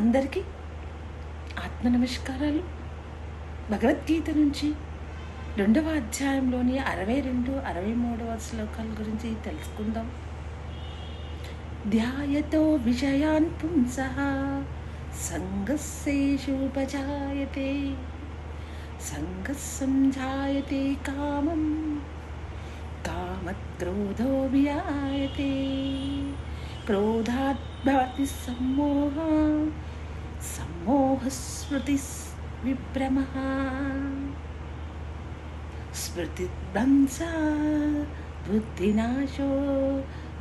అందరికీ ఆత్మ నమస్కారాలు. భగవద్గీత నుంచి 2వ అధ్యాయంలోని 62, 63వ శ్లోకాల గురించి తెలుసుకుందాం. ధ్యాయతో విషయాన్ పుంసః సంగస్సేషుపజాయతే సంగస్సంజాయతే కామం కామక్రోధో వియాయతే క్రోధాత్ భవతి సమ్మోహః సమ్మోహస్మృతిః విభ్రమః స్మృతిభ్రంశా బుద్ధినాశో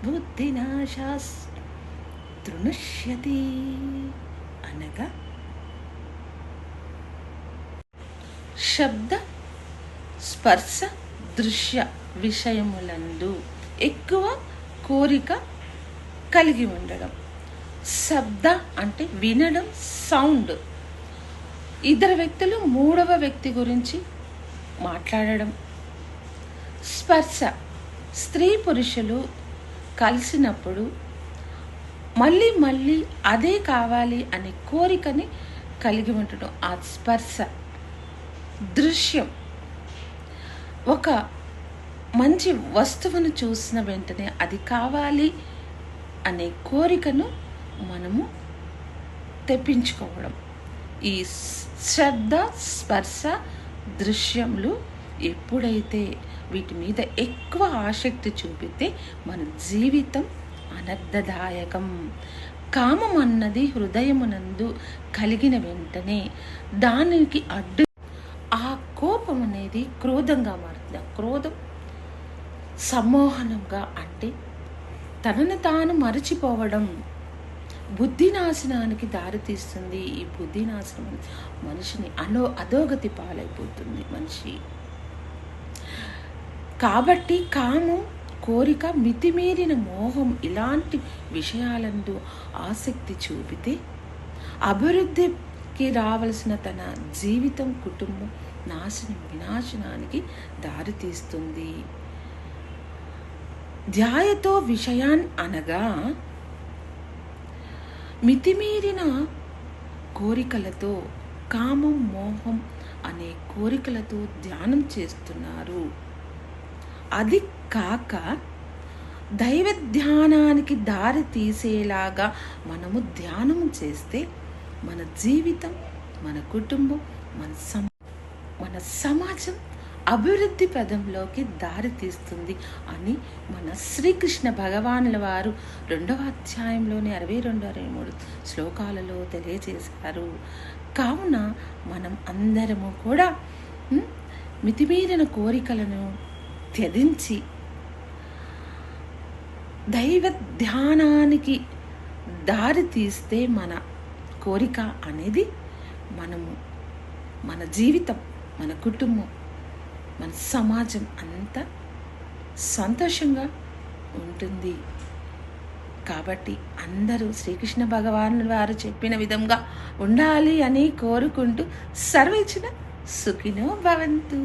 బుద్ధినాశాస్ తృణశ్యతి అనగా శబ్ద స్పర్శ దృశ్య విషయములందు ఎక్కువ కోరిక కలిగి ఉండడం. శబ్ద అంటే వినడం, సౌండ్. ఇద్దరు వ్యక్తులు 3వ వ్యక్తి గురించి మాట్లాడడం. స్పర్శ స్త్రీ పురుషులు కలిసినప్పుడు మళ్ళీ మళ్ళీ అదే కావాలి అనే కోరికని కలిగి ఉండడం ఆ స్పర్శ. దృశ్యం ఒక మంచి వస్తువును చూసిన వెంటనే అది కావాలి అనే కోరికను మనము తెప్పించుకోవడం. ఈ శ్రద్ధ స్పర్శ దృశ్యములు ఎప్పుడైతే వీటి మీద ఎక్కువ ఆసక్తి చూపితే మన జీవితం అనర్థదాయకం. కామం అన్నది హృదయమునందు కలిగిన వెంటనే దానికి అడ్డు ఆ కోపం అనేది క్రోధంగా మారుతుంది. ఆ క్రోధం సమ్మోహనంగా అంటే తనను తాను మరచిపోవడం, బుద్ధి నాశనానికి దారితీస్తుంది. ఈ బుద్ధి నాశనం మనిషిని అధోగతి పాలైపోతుంది మనిషి. కాబట్టి కామం, కోరిక, మితిమీరిన మోహం ఇలాంటి విషయాలందు ఆసక్తి చూపితే అభివృద్ధికి రావలసిన తన జీవితం, కుటుంబం వినాశనానికి దారితీస్తుంది. ధ్యాయతో విషయాన్ అనగా మితిమీరిన కోరికలతో, కామం, మోహం అనే కోరికలతో ధ్యానం చేస్తున్నారు. అది కాక దైవ ధ్యానానికి దారి తీసేలాగా మనము ధ్యానం చేస్తే మన జీవితం, మన కుటుంబం, మన సమాజం అభివృద్ధి పదంలోకి దారి తీస్తుంది అని మన శ్రీకృష్ణ భగవానుల వారు 2వ అధ్యాయంలోని 62, 63 శ్లోకాలలో తెలియజేశారు. కావున మనం అందరము కూడా మితిమీరిన కోరికలను త్యజించి దైవ ధ్యానానికి దారి తీస్తే మన కోరిక అనేది మన జీవితం, మన కుటుంబం, మన సమాజం అంతా సంతోషంగా ఉంటుంది. కాబట్టి అందరూ శ్రీకృష్ణ భగవానుల వారు చెప్పిన విధంగా ఉండాలి అని కోరుకుంటూ సర్వేజన సుఖినో భవంతు.